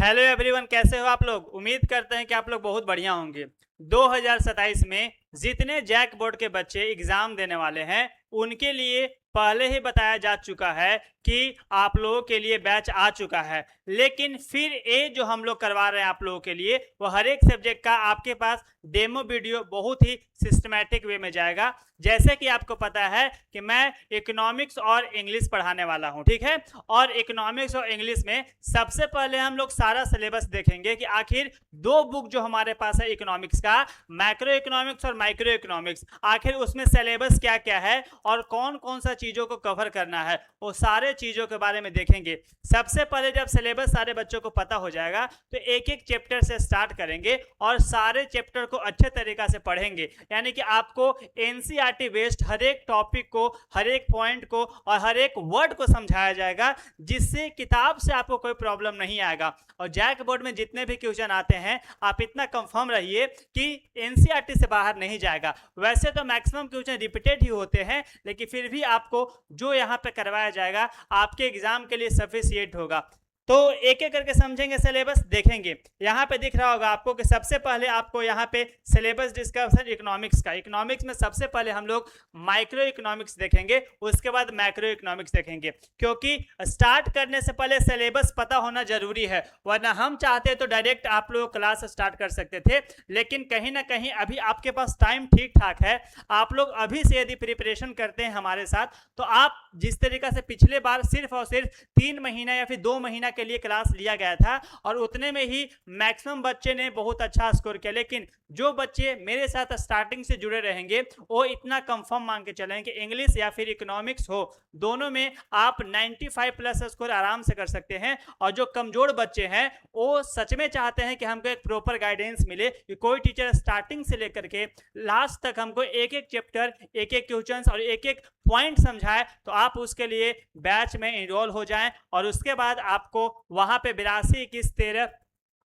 Hello everyone, कैसे हो आप लोग। उम्मीद करते हैं कि आप लोग बहुत बढ़िया होंगे। 2027 में जितने जैक बोर्ड के बच्चे एग्जाम देने वाले हैं उनके लिए पहले ही बताया जा चुका है कि आप लोगों के लिए बैच आ चुका है, लेकिन फिर ये जो हम लोग करवा रहे हैं आप लोगों के लिए वो हर एक सब्जेक्ट का आपके पास डेमो वीडियो बहुत ही सिस्टमैटिक वे में जाएगा। जैसे कि आपको पता है कि मैं इकोनॉमिक्स और इंग्लिश पढ़ाने वाला हूं, ठीक है। और इकोनॉमिक्स और इंग्लिश में सबसे पहले हम लोग सारा सिलेबस देखेंगे कि आखिर दो बुक जो हमारे पास है इकोनॉमिक्स का, मैक्रो इकोनॉमिक्स और माइक्रो इकोनॉमिक्स, आखिर उसमें सिलेबस क्या क्या है और कौन कौन सा चीजों को कवर करना है, वो सारे चीजों के बारे में देखेंगे। सबसे पहले जब सिलेबस सारे बच्चों को पता हो जाएगा तो एक एक चैप्टर से स्टार्ट करेंगे और सारे चैप्टर को अच्छे तरीका से पढ़ेंगे। यानी कि आपको एनसीईआरटी बेस्ड हर एक टॉपिक को, हर एक पॉइंट को और हर एक वर्ड को समझाया जाएगा, जिससे किताब से आपको कोई प्रॉब्लम नहीं आएगा। और जैक बोर्ड में जितने भी क्वेश्चन आते हैं आप इतना कंफर्म रहिए कि एनसीईआरटी से बाहर नहीं जाएगा। वैसे तो मैक्सिमम क्वेश्चन रिपीटेड ही होते हैं, लेकिन फिर भी आपको जो यहाँ पे करवाया जाएगा आपके एग्जाम के लिए सफिशिएंट होगा। तो एक एक करके समझेंगे, सिलेबस देखेंगे। यहाँ पे दिख रहा होगा आपको कि सबसे पहले आपको यहाँ पे सिलेबस डिस्कशन इकोनॉमिक्स का, इकोनॉमिक्स में सबसे पहले हम लोग माइक्रो इकोनॉमिक्स देखेंगे, उसके बाद मैक्रो इकोनॉमिक्स देखेंगे, क्योंकि स्टार्ट करने से पहले सिलेबस पता होना जरूरी है। वरना हम चाहते तो डायरेक्ट आप लोग क्लास स्टार्ट कर सकते थे, लेकिन कहीं ना कहीं अभी आपके पास टाइम ठीक ठाक है। आप लोग अभी से यदि प्रिपरेशन करते हैं हमारे साथ तो आप जिस तरीका से पिछले बार सिर्फ और सिर्फ 3 महीना या फिर 2 महीना के लिए क्लास लिया गया था और उतने में ही मैक्सिमम बच्चे ने बहुत अच्छा स्कोर किया, लेकिन जो बच्चे मेरे साथ स्टार्टिंग से जुड़े रहेंगे वो इतना कंफर्म मान के चलें कि इंग्लिश या फिर इकोनॉमिक्स हो, दोनों में आप 95 प्लस स्कोर आराम से कर सकते हैं। और जो कमजोर बच्चे हैं वो सच में चाहते हैं कि हमको एक प्रॉपर गाइडेंस मिले, कि कोई टीचर स्टार्टिंग से लेकर के लास्ट तक हमको एक एक चैप्टर, एक एक क्वेश्चन और एक एक पॉइंट समझाए, तो आप उसके लिए बैच में इनरोल हो जाएं। और उसके बाद आपको वहां पे 822113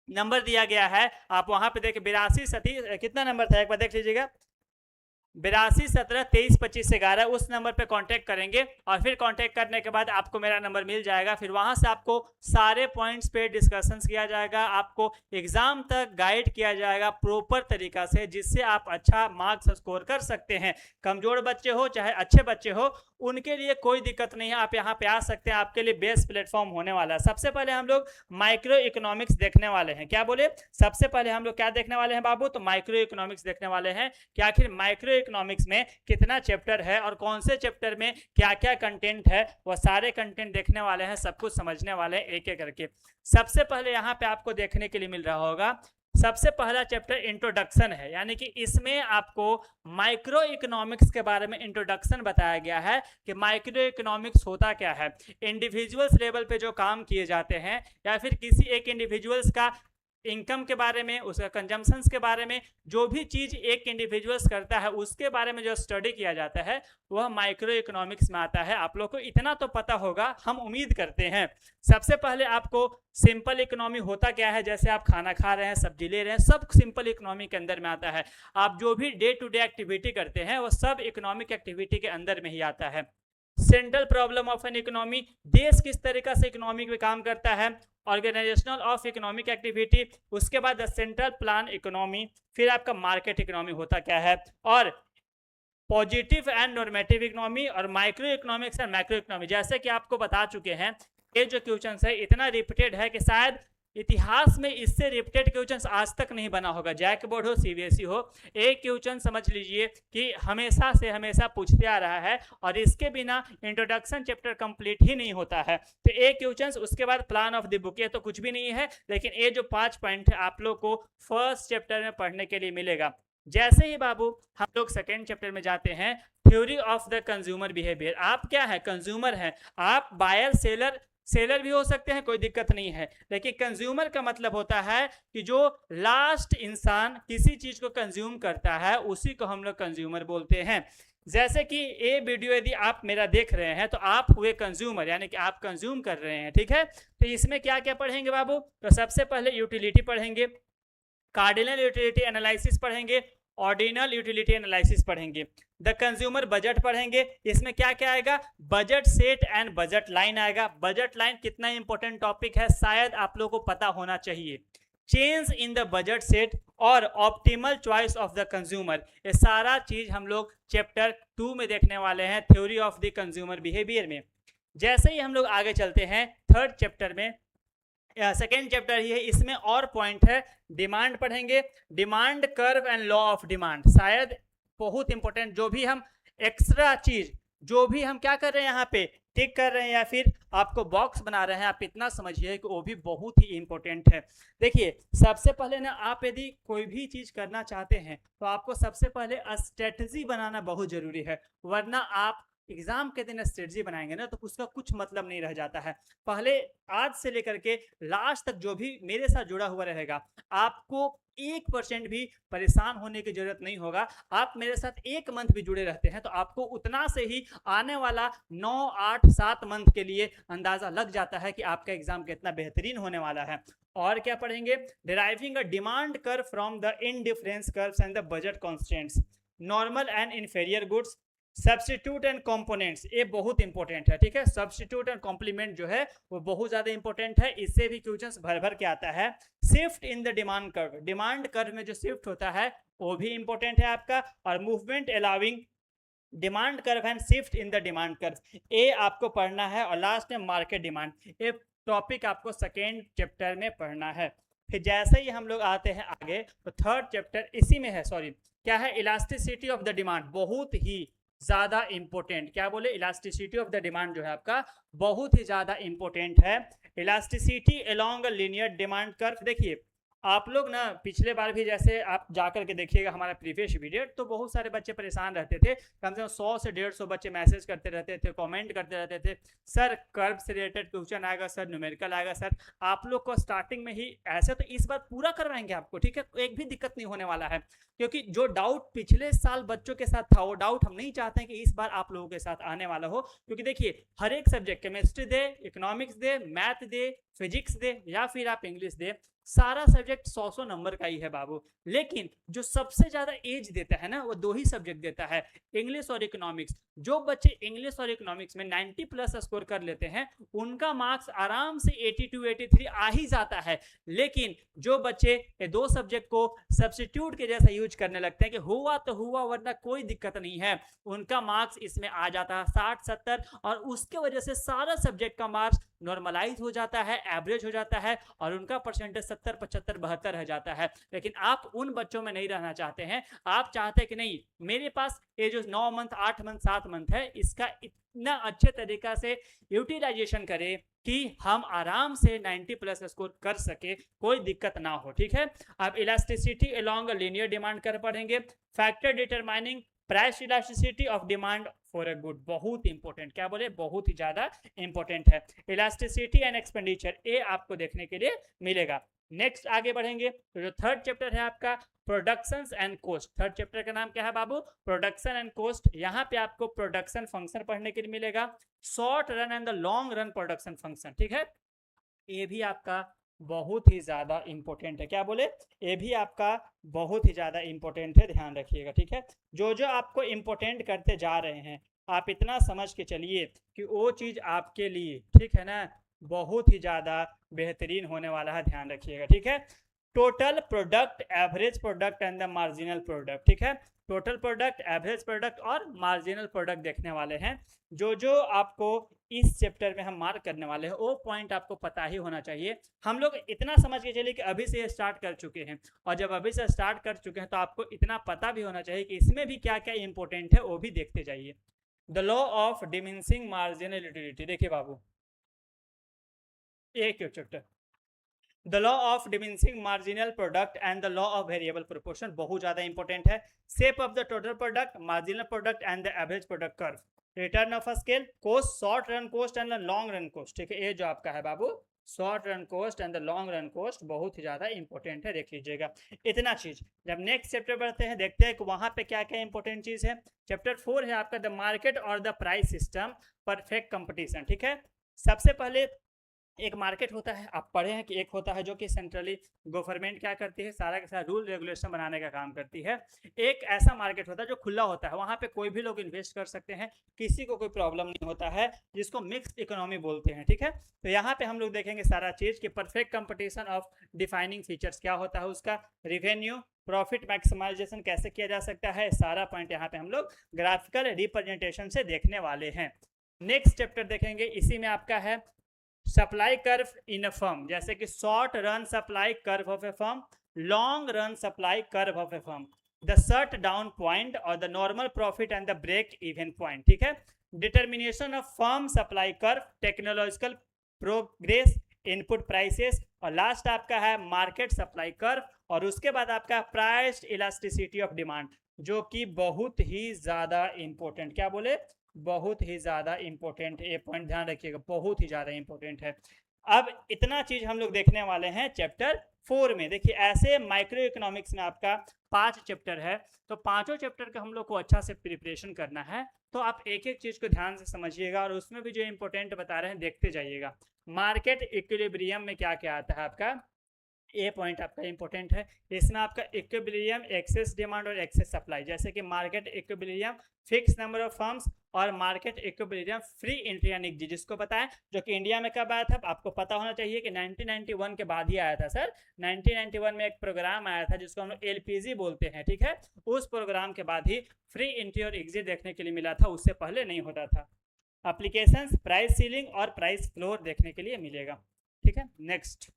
नंबर दिया गया है, आप वहां पे देखिए 82 कितना नंबर था एक बार देख लीजिएगा, 8217232511 उस नंबर पे कांटेक्ट करेंगे और फिर कांटेक्ट करने के बाद आपको मेरा नंबर मिल जाएगा। फिर वहां से आपको सारे पॉइंट्स पे डिस्कशंस किया जाएगा, आपको एग्जाम तक गाइड किया जाएगा प्रॉपर तरीका से, जिससे आप अच्छा मार्क्स स्कोर कर सकते हैं। कमजोर बच्चे हो चाहे अच्छे बच्चे हो, उनके लिए कोई दिक्कत नहीं है, आप यहाँ पे आ सकते हैं, आपके लिए बेस्ट प्लेटफॉर्म होने वाला है। सबसे पहले हम लोग माइक्रो इकोनॉमिक्स देखने वाले हैं। क्या बोले, सबसे पहले हम लोग क्या देखने वाले हैं बाबू, तो माइक्रो इकोनॉमिक्स देखने वाले हैं कि आखिर माइक्रो इकोनॉमिक्स में कितना चैप्टर है और कौन से चैप्टर में क्या क्या कंटेंट है, वो सारे कंटेंट देखने वाले हैं, सब कुछ समझने वाले हैं एक एक करके। सबसे पहले यहाँ पे आपको देखने के लिए मिल रहा होगा, सबसे पहला चैप्टर इंट्रोडक्शन है, यानी कि इसमें आपको माइक्रो इकोनॉमिक्स के बारे में इंट्रोडक्शन बताया गया है कि माइक्रो इकोनॉमिक्स होता क्या है, इंडिविजुअल्स लेवल पे जो काम किए जाते हैं या फिर किसी एक इंडिविजुअल्स का इनकम के बारे में, उसका कंजम्पशंस के बारे में, जो भी चीज एक इंडिविजुअल्स करता है उसके बारे में जो स्टडी किया जाता है वह माइक्रो इकोनॉमिक्स में आता है। आप लोग को इतना तो पता होगा, हम उम्मीद करते हैं। सबसे पहले आपको सिंपल इकोनॉमी होता क्या है, जैसे आप खाना खा रहे हैं, सब्जी ले रहे हैं, सब सिंपल इकोनॉमी के अंदर में आता है। आप जो भी डे टू डे एक्टिविटी करते हैं वो सब इकोनॉमिक एक्टिविटी के अंदर में ही आता है। Central problem of an economy, देश किस तरीका से इकोनॉमी में काम करता है, ऑर्गेनाइजेशनल ऑफ इकोनॉमिक एक्टिविटी, उसके बाद द सेंट्रल प्लान इकोनॉमी, फिर आपका मार्केट इकोनॉमी होता क्या है, और पॉजिटिव एंड नॉर्मेटिव इकोनॉमी, और micro economics and macro economy. जैसे कि आपको बता चुके हैं, ये जो क्वेश्चन है इतना रिपीटेड है कि शायद इतिहास में इससे रिपीटेड क्वेश्चन आज तक नहीं बना होगा, जैक बोर्ड हो सीबीएसई हो। एक क्वेश्चन समझ लीजिए कि हमेशा से हमेशा पूछते आ रहा है और इसके बिना इंट्रोडक्शन चैप्टर कंप्लीट ही नहीं होता है। तो एक क्वेश्चन, उसके बाद प्लान ऑफ द बुक, ये तो कुछ भी नहीं है, लेकिन ये जो 5 पॉइंट है आप लोग को फर्स्ट चैप्टर में पढ़ने के लिए मिलेगा। जैसे ही बाबू हम लोग सेकेंड चैप्टर में जाते हैं, theory of the consumer behaviour. आप क्या है, कंज्यूमर है, आप बायर सेलर भी हो सकते हैं, कोई दिक्कत नहीं है, लेकिन कंज्यूमर का मतलब होता है कि जो लास्ट इंसान किसी चीज को कंज्यूम करता है उसी को हम लोग कंज्यूमर बोलते हैं। जैसे कि ये वीडियो यदि आप मेरा देख रहे हैं तो आप हुए कंज्यूमर, यानी कि आप कंज्यूम कर रहे हैं, ठीक है। तो इसमें क्या क्या पढ़ेंगे बाबू, तो सबसे पहले यूटिलिटी पढ़ेंगे, कार्डिनल यूटिलिटी एनालिसिस पढ़ेंगे, ऑर्डिनल यूटिलिटी एनालिसिस पढ़ेंगे। द कंज्यूमर बजट पढ़ेंगे, इसमें क्या क्या आएगा, budget set and budget line आएगा। बजट लाइन कितना इंपॉर्टेंट टॉपिक है, शायद आप लोगों को पता होना चाहिए। Change in the budget set और optimal choice of the consumer, ये सारा चीज हम लोग चैप्टर 2 में देखने वाले हैं, theory of the consumer behaviour में। जैसे ही हम लोग आगे चलते हैं थर्ड चैप्टर में, सेकेंड चैप्टर ही है, इसमें और पॉइंट है, डिमांड पढ़ेंगे, demand curve and law of demand, शायद बहुत इंपॉर्टेंट। जो भी हम एक्स्ट्रा चीज, जो भी हम क्या कर रहे हैं यहाँ पे टिक कर रहे हैं या फिर आपको बॉक्स बना रहे हैं, आप इतना समझिए कि वो भी बहुत ही इंपॉर्टेंट है। देखिए सबसे पहले ना, आप यदि कोई भी चीज करना चाहते हैं तो आपको सबसे पहले स्ट्रेटजी बनाना बहुत जरूरी है, वरना आप एग्जाम के दिन स्ट्रेटजी बनाएंगे ना तो उसका कुछ मतलब नहीं रह जाता है। पहले आज से लेकर के लास्ट तक जो भी मेरे साथ जुड़ा हुआ रहेगा, आपको 1% भी परेशान होने की जरूरत नहीं होगा। आप मेरे साथ 1 मंथ भी जुड़े रहते हैं तो आपको उतना से ही आने वाला 9, 8, 7 मंथ के लिए अंदाजा लग जाता है कि आपका एग्जाम कितना बेहतरीन होने वाला है। और क्या पढ़ेंगे, deriving a demand curve from the indifference curves and the budget constants, normal and inferior goods, substitute and components, ये बहुत इंपॉर्टेंट है, ठीक है। सब्स्टिट्यूट एंड कॉम्प्लीमेंट जो है वो बहुत ज्यादा इंपॉर्टेंट है, इससे भी क्वेश्चंस भर भर के आता है। Shift in the demand curve, demand curve में जो शिफ्ट होता है वो भी इंपॉर्टेंट है आपका। और movement allowing demand curve and shift in the demand curve, ये आपको पढ़ना है। और लास्ट में मार्केट डिमांड, ये टॉपिक आपको सेकेंड चैप्टर में पढ़ना है। फिर जैसे ही हम लोग आते हैं आगे तो थर्ड चैप्टर इसी में है, सॉरी क्या है, इलास्टिसिटी ऑफ द डिमांड, बहुत ही ज्यादा इंपॉर्टेंट। क्या बोले, इलास्टिसिटी ऑफ द डिमांड जो है आपका बहुत ही ज्यादा इंपॉर्टेंट है। Elasticity along a linear demand curve, देखिए आप लोग ना पिछले बार भी जैसे आप जाकर के देखिएगा हमारा प्रीवियस वीडियो, तो बहुत सारे बच्चे परेशान रहते थे, कम से कम 100 से 150 बच्चे मैसेज करते रहते थे, कमेंट करते रहते थे, सर कर्व से रिलेटेड क्वेश्चन आएगा, सर न्यूमेरिकल आएगा। सर आप लोग को स्टार्टिंग में ही ऐसे तो इस बार पूरा करवाएंगे आपको, ठीक है, एक भी दिक्कत नहीं होने वाला है, क्योंकि जो डाउट पिछले साल बच्चों के साथ था वो डाउट हम नहीं चाहते हैं कि इस बार आप लोगों के साथ आने वाला हो। क्योंकि देखिए हर एक सब्जेक्ट, केमिस्ट्री दे, इकोनॉमिक्स दे, मैथ दे, फिजिक्स दे या फिर आप इंग्लिश दे, सारा सब्जेक्ट 100 नंबर का ही है बाबू। लेकिन जो सबसे ज्यादा एज देता है ना वो 2 ही सब्जेक्ट देता है, इंग्लिश और इकोनॉमिक्स। जो बच्चे इंग्लिश और इकोनॉमिक्स में 90 प्लस स्कोर कर लेते हैं उनका मार्क्स आराम से 82, 83 आ ही जाता है। लेकिन जो बच्चे ये 2 सब्जेक्ट को सब्स्टिट्यूट के जैसा यूज करने लगते हैं कि हुआ तो हुआ वरना कोई दिक्कत नहीं है, उनका मार्क्स इसमें आ जाता है 60, 70, और उसके वजह से सारा सब्जेक्ट का मार्क्स नॉर्मलाइज हो जाता है, एवरेज हो जाता है, और उनका परसेंटेज 70, 75, 72 रह जाता है। लेकिन आप उन बच्चों में नहीं रहना चाहते हैं, आप चाहते हैं कि नहीं मेरे पास ये जो 9 मंथ, 8 मंथ, 7 मंथ है इसका इतना अच्छे तरीका से यूटिलाइजेशन करें कि हम आराम से 90 प्लस स्कोर कर सके, कोई दिक्कत ना हो, ठीक है। अब इलास्टिसिटी अलोंग लीनियर डिमांड कर पढ़ेंगे, factor determining price elasticity of demand for a good, बहुत इंपॉर्टेंट, क्या बोले, बहुत ही ज्यादा इंपॉर्टेंट है। इलास्टिसिटी एंड एक्सपेंडिचर, ये आपको देखने के लिए मिलेगा। नेक्स्ट आगे बढ़ेंगे तो जो थर्ड चैप्टर है आपका production and cost, third chapter का नाम क्या है बाबू, प्रोडक्शन एंड कॉस्ट। यहाँ पे आपको प्रोडक्शन फंक्शन पढ़ने के लिए मिलेगा, short run and the long run production function, ठीक है। ये भी आपका बहुत ही ज्यादा इंपॉर्टेंट है, क्या बोले, ये भी आपका बहुत ही ज्यादा इंपॉर्टेंट है, ध्यान रखिएगा, ठीक है। जो जो आपको इंपॉर्टेंट करते जा रहे हैं आप इतना समझ के चलिए कि वो चीज आपके लिए, ठीक है ना, बहुत ही ज्यादा बेहतरीन होने वाला है, ध्यान रखिएगा, ठीक है। Total product, average product and the marginal product, ठीक है। टोटल प्रोडक्ट, एवरेज प्रोडक्ट और मार्जिनल प्रोडक्ट देखने वाले हैं। जो जो आपको इस चैप्टर में हम मार्क करने वाले हैं वो पॉइंट आपको पता ही होना चाहिए। हम लोग इतना समझ के चलिए कि अभी से स्टार्ट कर चुके हैं, और जब अभी से स्टार्ट कर चुके हैं तो आपको इतना पता भी होना चाहिए कि इसमें भी क्या क्या इंपॉर्टेंट है वो भी देखते जाइए। The law of diminishing marginal utility, देखिए बाबू एक chapter, the law of diminishing marginal product and the law of variable proportion, बहुत ज्यादा इंपॉर्टेंट है। Shape of the total product, marginal product and the average product curve, return of scale, cost, short run cost and long run cost, ठीक है। ये जो आपका है बाबू short run cost and the long run cost बहुत ही ज्यादा important है, देख लीजिएगा इतना चीज। जब नेक्स्ट चैप्टर बढ़ते हैं देखते हैं कि वहां पे क्या क्या इंपॉर्टेंट चीज है। चैप्टर 4 है आपका द मार्केट और the price system, perfect competition, ठीक है। सबसे पहले एक मार्केट होता है, आप पढ़े हैं कि एक होता है जो कि सेंट्रली गवर्नमेंट क्या करती है, सारा का सारा रूल रेगुलेशन बनाने का काम करती है। एक ऐसा मार्केट होता है जो खुला होता है, वहाँ पे कोई भी लोग इन्वेस्ट कर सकते हैं, किसी को कोई प्रॉब्लम नहीं होता है, जिसको मिक्स्ड इकोनॉमी बोलते हैं। ठीक है, तो यहाँ पे हम लोग देखेंगे सारा चीज़ कि perfect competition of defining features क्या होता है, उसका रिवेन्यू प्रॉफिट मैक्सिमाइजेशन कैसे किया जा सकता है, सारा पॉइंट यहाँ पे हम लोग ग्राफिकल रिप्रेजेंटेशन से देखने वाले हैं। नेक्स्ट चैप्टर देखेंगे, इसी में आपका है supply curve in a firm, जैसे कि short run supply curve of a firm, long run supply curve of a firm, the shut down point और the normal profit and the break even point. ठीक है, determination of firm supply curve, technological progress, input prices, और last आपका है market supply curve, और उसके बाद आपका प्राइस इलास्टिसिटी ऑफ डिमांड, जो कि बहुत ही ज्यादा इंपॉर्टेंट, क्या बोले, बहुत ही ज्यादा इंपॉर्टेंट, ये पॉइंट ध्यान रखिएगा, बहुत ही ज्यादा इंपॉर्टेंट है। अब इतना चीज हम लोग देखने वाले हैं चैप्टर 4 में। देखिए ऐसे माइक्रो इकोनॉमिक्स में आपका 5 चैप्टर है, तो पांचों चैप्टर का हम लोग को अच्छा से प्रिपरेशन करना है, तो आप एक एक चीज को ध्यान से समझिएगा, और उसमें भी जो इंपॉर्टेंट बता रहे हैं देखते जाइएगा। मार्केट इक्विलिब्रियम में क्या क्या आता है आपका, ये पॉइंट आपका इंपॉर्टेंट है। इसमें आपका इक्विलिब्रियम, एक्सेस डिमांड और एक्सेस सप्लाई, जैसे कि market equilibrium fix number of firms, और मार्केट इक्विलिब्रियम फ्री एंट्री यानी जी, जिसको पता है, जो कि इंडिया में कब आया था, आपको पता होना चाहिए कि 1991 के बाद ही आया था सर। 1991 में एक प्रोग्राम आया था जिसको हम लोग LPG बोलते हैं। ठीक है, उस प्रोग्राम के बाद ही फ्री एंट्री और एग्जिट देखने के लिए मिला था, उससे पहले नहीं होता था। एप्लीकेशंस, प्राइस सीलिंग और प्राइस फ्लोर देखने के लिए मिलेगा। ठीक है, नेक्स्ट,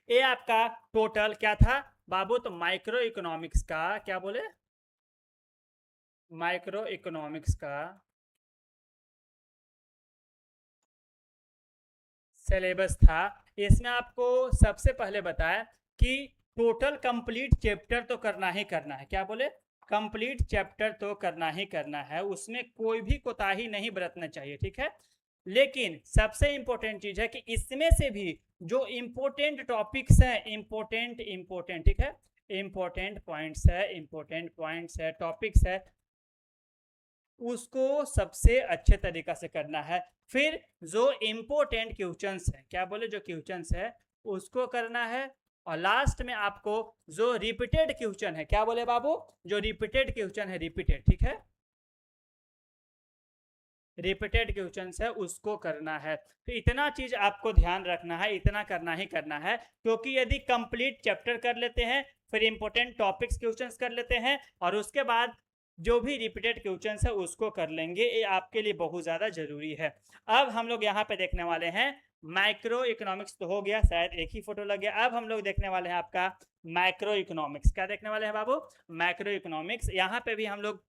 ये आपका टोटल क्या था बाबू, तो माइक्रो इकोनॉमिक्स का, क्या बोले, माइक्रो इकोनॉमिक्स का सिलेबस था। इसमें आपको सबसे पहले बताया कि टोटल कंप्लीट चैप्टर तो करना ही करना है, क्या बोले, कंप्लीट चैप्टर तो करना ही करना है, उसमें कोई भी कोताही नहीं बरतना चाहिए। ठीक है, लेकिन सबसे इंपॉर्टेंट चीज है कि इसमें से भी जो इंपॉर्टेंट टॉपिक्स हैं, इंपॉर्टेंट, ठीक है, इंपॉर्टेंट पॉइंट्स है, टॉपिक्स है, उसको सबसे अच्छे तरीका से करना है। फिर जो इंपॉर्टेंट क्वेश्चंस है, क्या बोले, जो क्वेश्चंस है उसको करना है, और लास्ट में आपको जो रिपीटेड क्वेश्चन है, क्या बोले बाबू, जो रिपीटेड क्वेश्चन है, रिपीटेड, ठीक है, रिपीटेड क्वेश्चंस है उसको करना है। तो इतना चीज आपको ध्यान रखना है, इतना करना ही करना है, क्योंकि यदि कंप्लीट चैप्टर कर लेते हैं, फिर इंपॉर्टेंट टॉपिक्स क्वेश्चंस कर लेते हैं, और उसके बाद जो भी रिपीटेड क्वेश्चंस है उसको कर लेंगे, ये आपके लिए बहुत ज्यादा जरूरी है। अब हम लोग यहाँ पे देखने वाले हैं माइक्रो इकोनॉमिक्स, तो हो गया, शायद एक ही फोटो लग गया। अब हम लोग देखने वाले हैं आपका माइक्रो इकोनॉमिक्स, क्या देखने वाले हैं बाबू, माइक्रो इकोनॉमिक्स। यहाँ पे भी हम लोग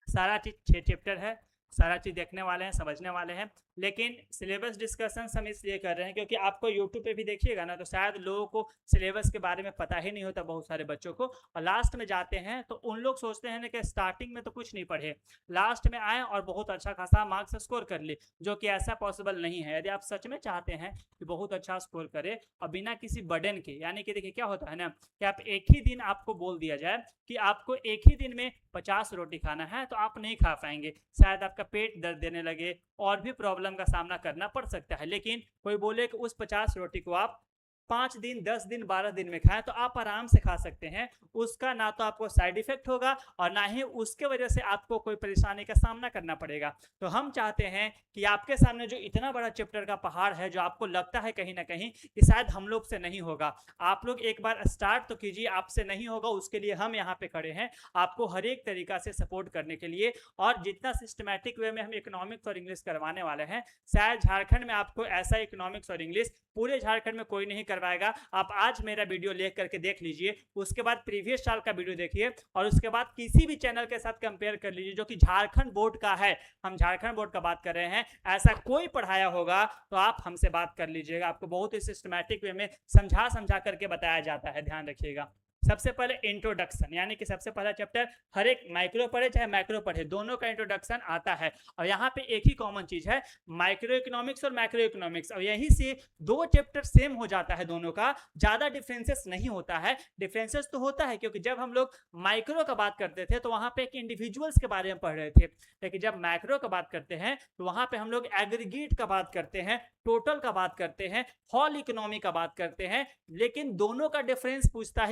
सारा चीज 6 चैप्टर है, सारा चीज देखने वाले हैं, समझने वाले हैं, लेकिन सिलेबस डिस्कशन हम इसलिए कर रहे हैं क्योंकि आपको यूट्यूब पे भी देखिएगा ना, तो शायद लोगों को सिलेबस के बारे में पता ही नहीं होता, बहुत सारे बच्चों को, और लास्ट में जाते हैं तो उन लोग सोचते हैं कि स्टार्टिंग में तो कुछ नहीं पढ़े, लास्ट में आए और बहुत अच्छा खासा मार्क्स स्कोर कर ले, जो कि ऐसा पॉसिबल नहीं है। यदि आप सच में चाहते हैं कि बहुत अच्छा स्कोर करे और बिना किसी बर्डन के, यानी कि देखिए क्या होता है ना कि आप एक ही दिन आपको बोल दिया जाए कि आपको एक ही दिन में 50 रोटी खाना है, तो आप नहीं खा पाएंगे, शायद आपका पेट दर्द देने लगे और भी प्रॉब्लम का सामना करना पड़ सकता है। लेकिन कोई बोले कि उस 50 रोटी को आप 5 दिन, 10 दिन, 12 दिन में खाएं, तो आप आराम से खा सकते हैं, उसका ना तो आपको साइड इफेक्ट होगा और ना ही उसके वजह से आपको कोई परेशानी का सामना करना पड़ेगा। तो हम चाहते हैं कि आपके सामने जो इतना बड़ा चैप्टर का पहाड़ है, जो आपको लगता है कहीं ना कहीं कि शायद हम लोग से नहीं होगा, आप लोग एक बार स्टार्ट तो कीजिए, आपसे नहीं होगा उसके लिए हम यहाँ पे खड़े हैं, आपको हर एक तरीका से सपोर्ट करने के लिए। और जितना सिस्टमैटिक वे में हम इकोनॉमिक्स और इंग्लिश करवाने वाले हैं, शायद झारखंड में आपको ऐसा इकोनॉमिक्स और इंग्लिश पूरे झारखंड में कोई नहीं करवाएगा। आप आज मेरा वीडियो लेख करके देख लीजिए, उसके बाद प्रीवियस साल का वीडियो देखिए, और उसके बाद किसी भी चैनल के साथ कंपेयर कर लीजिए जो कि झारखंड बोर्ड का है, हम झारखंड बोर्ड का बात कर रहे हैं, ऐसा कोई पढ़ाया होगा तो आप हमसे बात कर लीजिएगा, आपको बहुत ही सिस्टमैटिक वे में समझा करके बताया जाता है, ध्यान रखिएगा। सबसे पहले इंट्रोडक्शन, यानी कि सबसे पहला चैप्टर हर एक माइक्रो पढ़े चाहे मैक्रो पढ़े, दोनों का इंट्रोडक्शन आता है। और यहाँ पे एक ही कॉमन चीज है, माइक्रो इकोनॉमिक्स और मैक्रो इकोनॉमिक्स, और यहीं से दो चैप्टर सेम हो जाता है दोनों का, ज्यादा डिफरेंसेस नहीं होता है। डिफरेंसेस तो होता है क्योंकि जब हम लोग माइक्रो का बात करते थे तो वहां पे एक इंडिविजुअल्स के बारे में पढ़ रहे थे, लेकिन जब मैक्रो का बात करते हैं तो वहां पे हम लोग एग्रीगेट का बात करते हैं, टोटल का बात करते हैं, होल इकोनॉमी का बात करते हैं। लेकिन दोनों का डिफरेंस पूछता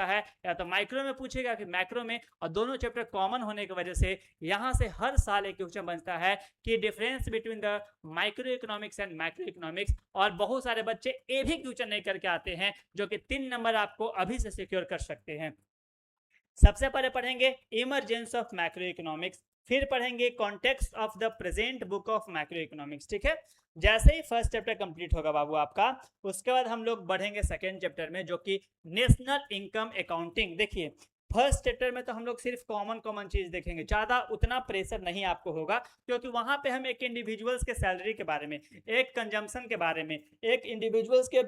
है, या तो माइक्रो में पूछेगा कि मैक्रो में, और दोनों चैप्टर कॉमन होने की वजह से यहां से हर साल एक क्वेश्चन बनता है कि difference between the micro economics and macro economics. और बहुत सारे बच्चे ए भी क्वेश्चन नहीं करके आते हैं, जो कि 3 नंबर आपको अभी से सिक्योर कर सकते हैं। सबसे पहले पढ़ेंगे इमरजेंस ऑफ मैक्रो इकोनॉमिक्स, फिर पढ़ेंगे context of the present book of macro economics. ठीक है, जैसे ही फर्स्ट चैप्टर कंप्लीट होगा बाबू आपका, उसके बाद हम लोग बढ़ेंगे सेकेंड चैप्टर में, जो कि नेशनल इनकम अकाउंटिंग। देखिए, फर्स्ट चैप्टर में तो हम लोग सिर्फ कॉमन चीज देखेंगे, ज्यादा उतना प्रेशर नहीं आपको होगा, क्योंकि वहां पे हम एक इंडिविजुअल्स के सैलरी के बारे में, एक कंजम्पशन के बारे में, एक इंडिविजुअल्स के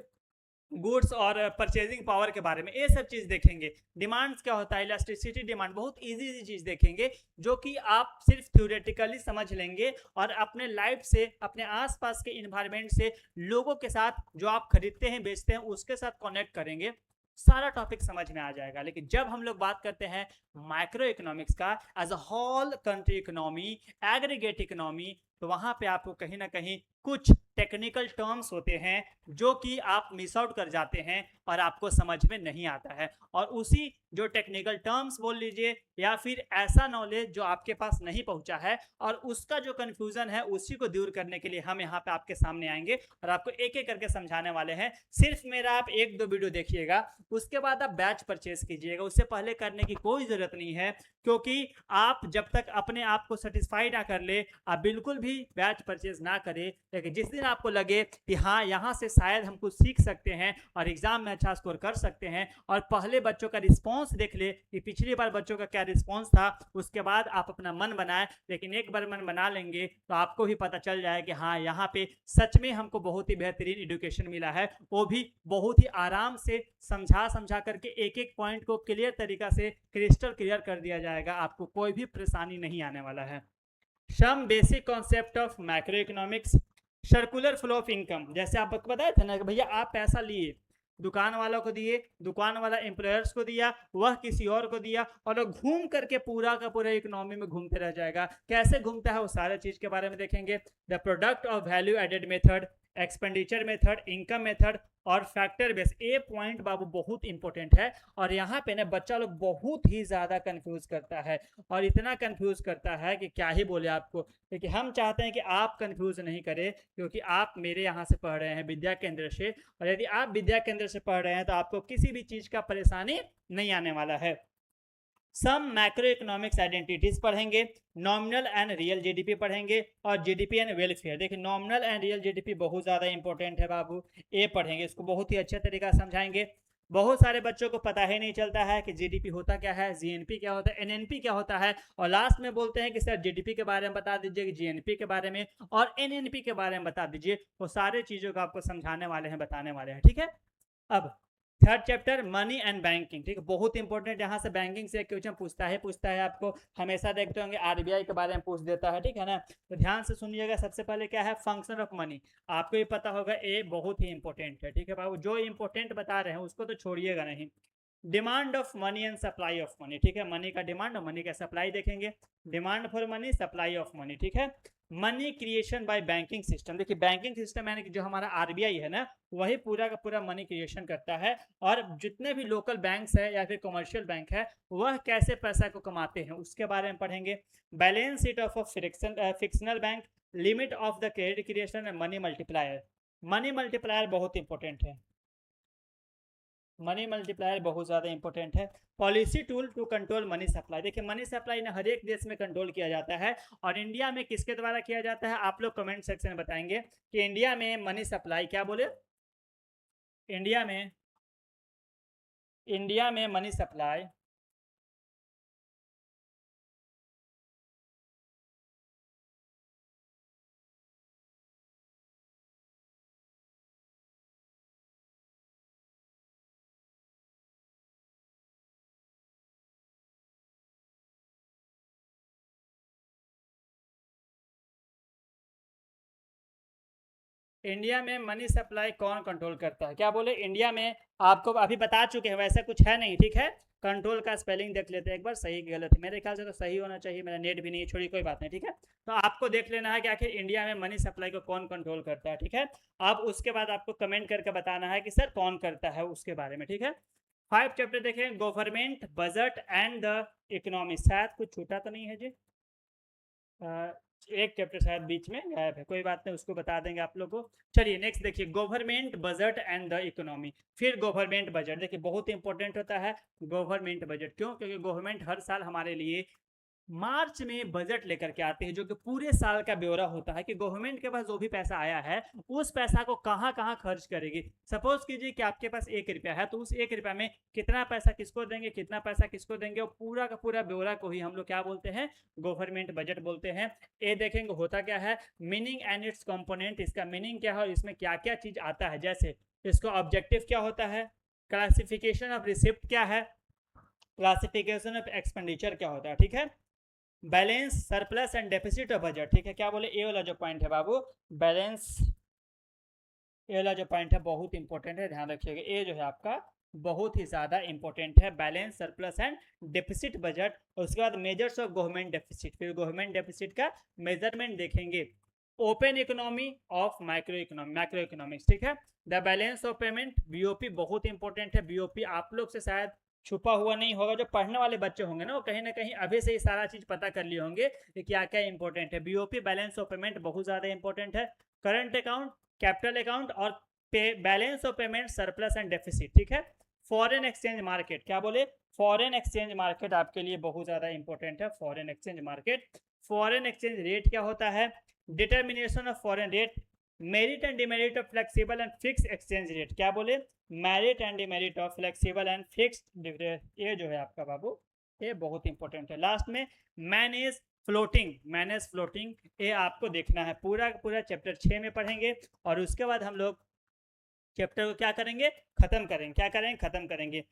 गुड्स और परचेजिंग पावर के बारे में, ये सब चीज देखेंगे। डिमांड्स क्या होता है, इलास्टिसिटी डिमांड, बहुत इजी चीज देखेंगे, जो कि आप सिर्फ थ्योरेटिकली समझ लेंगे और अपने लाइफ से, अपने आसपास के इन्वायरमेंट से, लोगों के साथ जो आप खरीदते हैं बेचते हैं उसके साथ कनेक्ट करेंगे, सारा टॉपिक समझ में आ जाएगा। लेकिन जब हम लोग बात करते हैं माइक्रो इकोनॉमिक्स का, as a whole country economy, aggregate economy, तो वहां पे आपको कहीं ना कहीं कुछ टेक्निकल टर्म्स होते हैं जो कि आप मिस आउट कर जाते हैं और आपको समझ में नहीं आता है। और उसी जो टेक्निकल टर्म्स बोल लीजिए, या फिर ऐसा नॉलेज जो आपके पास नहीं पहुंचा है, और उसका जो कंफ्यूजन है उसी को दूर करने के लिए हम यहाँ पे आपके सामने आएंगे और आपको एक एक करके समझाने वाले हैं। सिर्फ मेरा आप 1-2 वीडियो देखिएगा, उसके बाद आप बैच परचेज कीजिएगा, उससे पहले करने की कोई जरूरत नहीं है, क्योंकि आप जब तक अपने आप को सेटिस्फाई ना कर ले, आप बिल्कुल भी बैच परचेज ना करें। लेकिन जिस दिन आपको लगे कि हाँ, यहाँ से शायद हम कुछ सीख सकते हैं और एग्जाम में अच्छा स्कोर कर सकते हैं, और पहले बच्चों का रिस्पॉन्स देख ले कि पिछली बार बच्चों का क्या रिस्पॉन्स था, उसके बाद आप अपना मन बनाए। लेकिन एक बार मन बना लेंगे तो आपको भी पता चल जाए कि हाँ, यहाँ पे सच में हमको बहुत ही बेहतरीन एजुकेशन मिला है, वो भी बहुत ही आराम से समझा करके एक एक पॉइंट को क्लियर तरीका से क्रिस्टल क्लियर कर दिया जाएगा, आपको कोई भी परेशानी नहीं आने वाला है। Some basic concept of macroeconomics, circular flow of income. जैसे आपको बताया था ना कि भैया आप पैसा लिए, दुकान वालों को दिए, दुकान वाला एम्प्लॉयर्स को दिया, वह किसी और को दिया, और वो घूम करके पूरा का पूरा इकोनॉमी में घूमते रह जाएगा। कैसे घूमता है वो सारे चीज के बारे में देखेंगे। The product of value added method, expenditure method, income method और फैक्टर बेस। ए पॉइंट बाबू बहुत इंपॉर्टेंट है, और यहाँ पे ना बच्चा लोग बहुत ही ज्यादा कंफ्यूज करता है, और इतना कंफ्यूज करता है कि क्या ही बोले आपको। क्योंकि हम चाहते हैं कि आप कंफ्यूज नहीं करें, क्योंकि आप मेरे यहाँ से पढ़ रहे हैं विद्या केंद्र से, और यदि आप विद्या केंद्र से पढ़ रहे हैं तो आपको किसी भी चीज का परेशानी नहीं आने वाला है। सम मैक्रो इकोनॉमिक्स आइडेंटिटीज पढ़ेंगे, नॉमिनल एंड रियल जीडीपी पढ़ेंगे, और जीडीपी एंड वेलफेयर। देखिए, नॉमिनल एंड रियल जीडीपी बहुत ज्यादा इंपॉर्टेंट है बाबू, ये पढ़ेंगे, इसको बहुत ही अच्छे तरीका से समझाएंगे। बहुत सारे बच्चों को पता ही नहीं चलता है कि जीडीपी होता क्या है, जीएनपी क्या होता है, एनएनपी क्या होता है, और लास्ट में बोलते हैं कि सर जीडीपी के बारे में बता दीजिए, जीएनपी के बारे में और एनएनपी के बारे में बता दीजिए। वो सारे चीजों को आपको समझाने वाले हैं, बताने वाले हैं। ठीक है, अब third chapter money and banking. ठीक है, बहुत इंपॉर्टेंट, यहाँ से बैंकिंग से एक क्वेश्चन पूछता है आपको, हमेशा देखते होंगे आरबीआई के बारे में पूछ देता है। ठीक है ना, तो ध्यान से सुनिएगा। सबसे पहले क्या है, फंक्शन ऑफ मनी, आपको ये पता होगा, ये बहुत ही इंपॉर्टेंट है। ठीक है बाबू, जो इंपॉर्टेंट बता रहे हैं उसको तो छोड़िएगा नहीं। Demand of money and supply of money. ठीक है, मनी का डिमांड और मनी का सप्लाई देखेंगे। Demand for money, supply of money. ठीक है, money creation bye banking system. देखिए, बैंकिंग सिस्टम यानी कि जो हमारा आरबीआई है ना, वही पूरा का पूरा मनी क्रिएशन करता है, और जितने भी लोकल बैंक्स है या फिर कमर्शियल बैंक है, वह कैसे पैसा को कमाते हैं उसके बारे में पढ़ेंगे। Balance sheet of fictional bank, limit of the credit creation and money multiplier. Money multiplier बहुत इंपॉर्टेंट है, मनी मल्टीप्लायर बहुत ज़्यादा इंपॉर्टेंट है। Policy tool to control money supply. देखिए, मनी सप्लाई ना हर एक देश में कंट्रोल किया जाता है, और इंडिया में किसके द्वारा किया जाता है, आप लोग कमेंट सेक्शन में बताएंगे कि इंडिया में मनी सप्लाई, क्या बोले, इंडिया में, इंडिया में मनी सप्लाई इंडिया में मनी सप्लाई कौन कंट्रोल करता है? क्या बोले? इंडिया में आपको अभी बता चुके हैं, वैसा कुछ है नहीं, ठीक है। कंट्रोल का स्पेलिंग देख लेते हैं एक बार, सही गलत, मेरे ख्याल से तो सही होना चाहिए, मेरा नेट भी नहीं है, छोड़ी कोई बात नहीं, ठीक है। तो आपको देख लेना है कि आखिर इंडिया में मनी सप्लाई को कौन कंट्रोल करता है, ठीक है। अब उसके बाद आपको कमेंट करके बताना है कि सर कौन करता है उसके बारे में, ठीक है। 5 चैप्टर देखें, government, budget and the economy. शायद कुछ छूटा तो नहीं है जी? एक चैप्टर शायद बीच में गायब है, कोई बात नहीं, उसको बता देंगे आप लोग को। चलिए नेक्स्ट देखिए, government, budget and the economy. फिर गवर्नमेंट बजट, देखिए बहुत इंपॉर्टेंट होता है गवर्नमेंट बजट। क्यों? क्योंकि गवर्नमेंट हर साल हमारे लिए मार्च में बजट लेकर के आते हैं, जो कि पूरे साल का ब्यौरा होता है कि गवर्नमेंट के पास जो भी पैसा आया है उस पैसा को कहां कहां खर्च करेगी। सपोज कीजिए कि आपके पास 1 रुपया है, तो उस 1 रुपया में कितना पैसा किसको देंगे, कितना पैसा किसको देंगे, और पूरा का पूरा ब्यौरा को ही हम लोग क्या बोलते हैं? गवर्नमेंट बजट बोलते हैं। ये देखेंगे होता क्या है, मीनिंग एंड इट्स कंपोनेंट, इसका मीनिंग क्या है और इसमें क्या क्या चीज आता है। जैसे इसको ऑब्जेक्टिव क्या होता है, क्लासिफिकेशन ऑफ रिसिप्ट क्या है, क्लासिफिकेशन ऑफ एक्सपेंडिचर क्या होता है, ठीक है। Balance, surplus and deficit of budget, ठीक है। क्या बोले? ए वाला जो पॉइंट है बाबू, बैलेंस, ए वाला जो पॉइंट है बहुत इंपॉर्टेंट है, ध्यान रखिएगा। ए जो है आपका बहुत ही ज्यादा इंपॉर्टेंट है, balance, surplus and deficit budget. उसके बाद मेजर्स ऑफ गवर्नमेंट डेफिसिट, फिर गवर्नमेंट डेफिसिट का मेजरमेंट देखेंगे। Open economy of micro economy, micro economics, ठीक है। The balance of payment, BOP बहुत इंपॉर्टेंट है। बीओपी आप लोग से शायद छुपा हुआ नहीं होगा, जो पढ़ने वाले बच्चे होंगे ना वो कहीं ना कहीं अभी से ही सारा चीज पता कर लिए होंगे कि क्या क्या इंपॉर्टेंट है। बीओपी, बैलेंस ऑफ पेमेंट बहुत ज्यादा इंपॉर्टेंट है। करंट अकाउंट, कैपिटल अकाउंट और balance of payment, surplus and deficit, ठीक है। फॉरेन एक्सचेंज मार्केट, क्या बोले? फॉरेन एक्सचेंज मार्केट आपके लिए बहुत ज्यादा इंपॉर्टेंट है। Foreign exchange market, foreign exchange rate क्या होता है, determination of foreign rate, merit and demerit of flexible and fix exchange rate, क्या बोले? Merit and demerit of flexible and fixed rate, ये जो है आपका बाबू ये बहुत इंपॉर्टेंट है। लास्ट में मैनेज फ्लोटिंग, मैनेज फ्लोटिंग, ये आपको देखना है। पूरा पूरा चैप्टर 6 में पढ़ेंगे और उसके बाद हम लोग चैप्टर को क्या करेंगे? खत्म करेंगे। क्या करेंगे? खत्म करेंगे।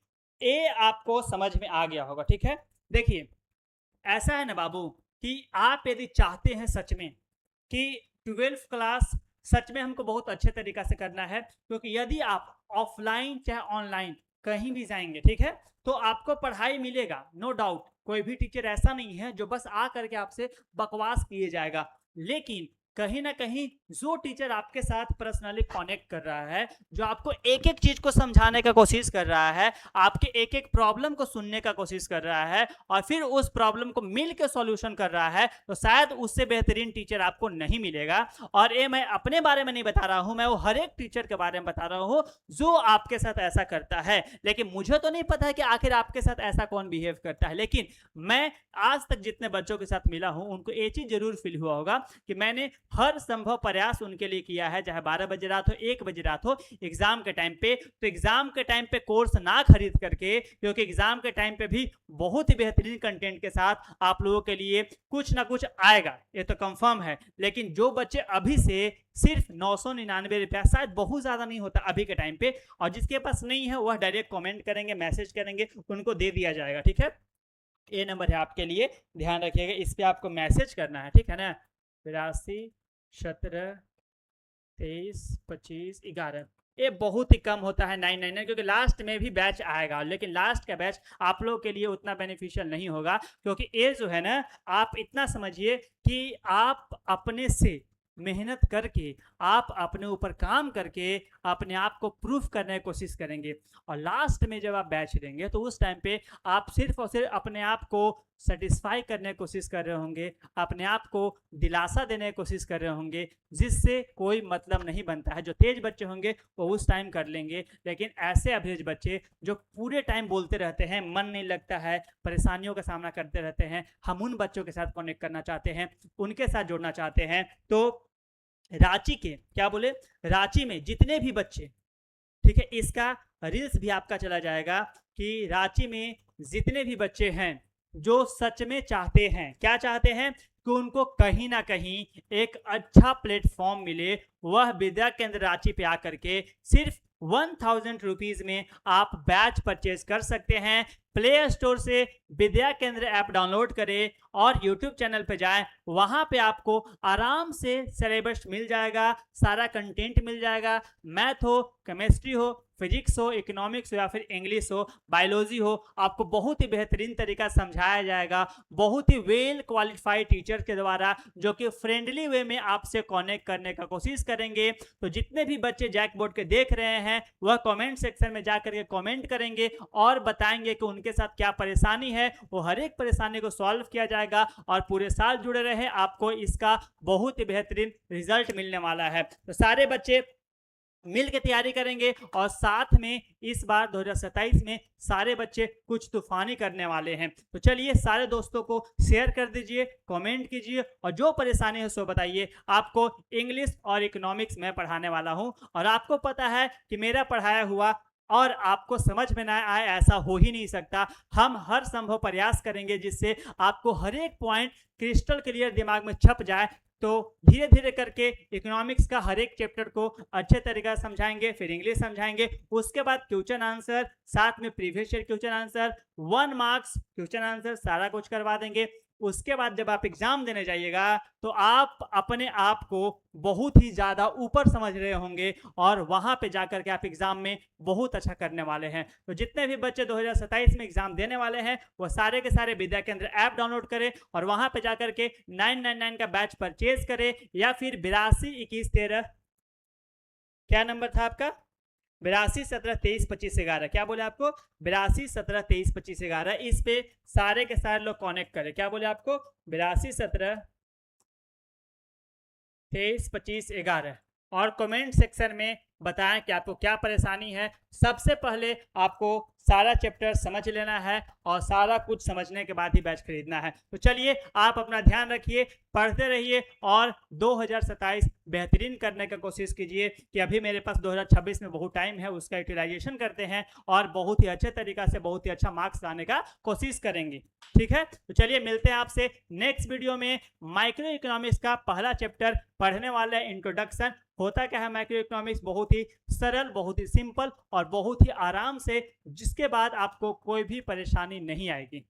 ये आपको समझ में आ गया होगा, ठीक है। देखिए ऐसा है ना बाबू कि आप यदि चाहते हैं सच में कि 12th क्लास सच में हमको बहुत अच्छे तरीका से करना है, क्योंकि यदि आप ऑफलाइन चाहे ऑनलाइन कहीं भी जाएंगे, ठीक है, तो आपको पढ़ाई मिलेगा, नो डाउट। कोई भी टीचर ऐसा नहीं है जो बस आ करके आपसे बकवास किए जाएगा, लेकिन कहीं ना कहीं जो टीचर आपके साथ पर्सनली कनेक्ट कर रहा है, जो आपको एक एक चीज को समझाने का कोशिश कर रहा है, आपके एक एक प्रॉब्लम को सुनने का कोशिश कर रहा है और फिर उस प्रॉब्लम को मिल के सॉल्यूशन कर रहा है, तो शायद उससे बेहतरीन टीचर आपको नहीं मिलेगा। और ये मैं अपने बारे में नहीं बता रहा हूं, मैं वो हर एक टीचर के बारे में बता रहा हूं जो आपके साथ ऐसा करता है। लेकिन मुझे तो नहीं पता है कि आखिर आपके साथ ऐसा कौन बिहेव करता है, लेकिन मैं आज तक जितने बच्चों के साथ मिला हूं उनको ये चीज जरूर फील हुआ होगा कि मैंने हर संभव प्रयास उनके लिए किया है, चाहे 12 बजे रात हो, 1 बजे रात हो, एग्जाम के टाइम पे। तो एग्जाम के टाइम पे कोर्स ना खरीद करके, क्योंकि एग्जाम के टाइम पे भी बहुत ही बेहतरीन कंटेंट के साथ आप लोगों के लिए कुछ ना कुछ आएगा, ये तो कंफर्म है। लेकिन जो बच्चे अभी से सिर्फ 999 रुपया, शायद बहुत ज्यादा नहीं होता अभी के टाइम पे, और जिसके पास नहीं है वह डायरेक्ट कमेंट करेंगे, मैसेज करेंगे, उनको दे दिया जाएगा, ठीक है। ये नंबर है आपके लिए, ध्यान रखिएगा, इस पे आपको मैसेज करना है, ठीक है ना। 82 17 23 25 11, ये बहुत ही कम होता है 999, क्योंकि लास्ट में भी बैच आएगा, लेकिन लास्ट का बैच आप लोगों के लिए उतना बेनिफिशियल नहीं होगा। क्योंकि ये जो है ना, आप इतना समझिए कि आप अपने से मेहनत करके, आप अपने ऊपर काम करके अपने आप को प्रूफ करने की कोशिश करेंगे, और लास्ट में जब आप बैच देंगे तो उस टाइम पे आप सिर्फ और सिर्फ अपने आप को सेटिस्फाई करने की कोशिश कर रहे होंगे, अपने आप को दिलासा देने की कोशिश कर रहे होंगे, जिससे कोई मतलब नहीं बनता है। जो तेज बच्चे होंगे वो उस टाइम कर लेंगे, लेकिन ऐसे एवरेज बच्चे जो पूरे टाइम बोलते रहते हैं, मन नहीं लगता है, परेशानियों का सामना करते रहते हैं, हम उन बच्चों के साथ कनेक्ट करना चाहते हैं, उनके साथ जोड़ना चाहते हैं। तो रांची के, क्या बोले, रांची में जितने भी बच्चे, ठीक है, इसका रील्स भी आपका चला जाएगा कि रांची में जितने भी बच्चे हैं जो सच में चाहते हैं, क्या चाहते हैं, कि उनको कहीं ना कहीं एक अच्छा प्लेटफॉर्म मिले, वह विद्या केंद्र रांची पे आकर के सिर्फ 1000 रुपीज में आप बैच परचेज कर सकते हैं। प्ले स्टोर से विद्या केंद्र ऐप डाउनलोड करें और यूट्यूब चैनल पे जाएं, वहां पे आपको आराम से सिलेबस मिल जाएगा, सारा कंटेंट मिल जाएगा। मैथ हो, केमिस्ट्री हो, फिजिक्स हो, इकोनॉमिक्स हो या फिर इंग्लिश हो, बायोलॉजी हो, आपको बहुत ही बेहतरीन तरीका समझाया जाएगा, बहुत ही वेल क्वालिफाइड टीचर के द्वारा, जो कि फ्रेंडली वे में आपसे कनेक्ट करने का कोशिश करेंगे। तो जितने भी बच्चे जैक बोर्ड के देख रहे हैं वह कमेंट सेक्शन में जाकर के कमेंट करेंगे और बताएंगे कि उनके साथ क्या परेशानी है। वो हर एक परेशानी को सॉल्व किया जाएगा और पूरे साल जुड़े रहे, आपको इसका बहुत ही बेहतरीन रिजल्ट मिलने वाला है। तो सारे बच्चे मिल के तैयारी करेंगे और साथ में इस बार 2027 में सारे बच्चे कुछ तूफानी करने वाले हैं। तो चलिए सारे दोस्तों को शेयर कर दीजिए, कमेंट कीजिए और जो परेशानी है सो बताइए। आपको इंग्लिश और इकोनॉमिक्स में पढ़ाने वाला हूं और आपको पता है कि मेरा पढ़ाया हुआ और आपको समझ में ना आए ऐसा हो ही नहीं सकता। हम हर संभव प्रयास करेंगे जिससे आपको हर एक पॉइंट क्रिस्टल क्लियर दिमाग में छप जाए। तो धीरे धीरे करके इकोनॉमिक्स का हर एक चैप्टर को अच्छे तरीका समझाएंगे, फिर इंग्लिश समझाएंगे, उसके बाद क्वेश्चन आंसर, साथ में previous year question answer, 1 marks question answer, सारा कुछ करवा देंगे। उसके बाद जब आप एग्जाम देने जाइएगा तो आप अपने आप को बहुत ही ज्यादा ऊपर समझ रहे होंगे और वहां पे जाकर के आप एग्जाम में बहुत अच्छा करने वाले हैं। तो जितने भी बच्चे 2027 में एग्जाम देने वाले हैं वो सारे के सारे विद्या केंद्र ऐप डाउनलोड करें और वहां पे जाकर के 999 का बैच परचेज करें या फिर 822113, क्या नंबर था आपका? 8217232511, क्या बोले आपको? 8217232511, इस पे सारे के सारे लोग कनेक्ट करें। क्या बोले आपको? 8217232511 और कमेंट सेक्शन में बताएं कि आपको क्या परेशानी है। सबसे पहले आपको सारा चैप्टर समझ लेना है और सारा कुछ समझने के बाद ही बैच खरीदना है। तो चलिए आप अपना ध्यान रखिए, पढ़ते रहिए और 2027 बेहतरीन करने की कोशिश कीजिए कि अभी मेरे पास 2026 में बहुत टाइम है, उसका यूटिलाइजेशन करते हैं और बहुत ही अच्छे तरीका से बहुत ही अच्छा मार्क्स लाने का कोशिश करेंगे। ठीक है, तो चलिए मिलते हैं आपसे नेक्स्ट वीडियो में। माइक्रो इकोनॉमिक्स का पहला चैप्टर पढ़ने वाला है, इंट्रोडक्शन। होता क्या है माइक्रो इकोनॉमिक्स? बहुत ही सरल, बहुत ही सिंपल और बहुत ही आराम से, जिसके बाद आपको कोई भी परेशानी नहीं आएगी।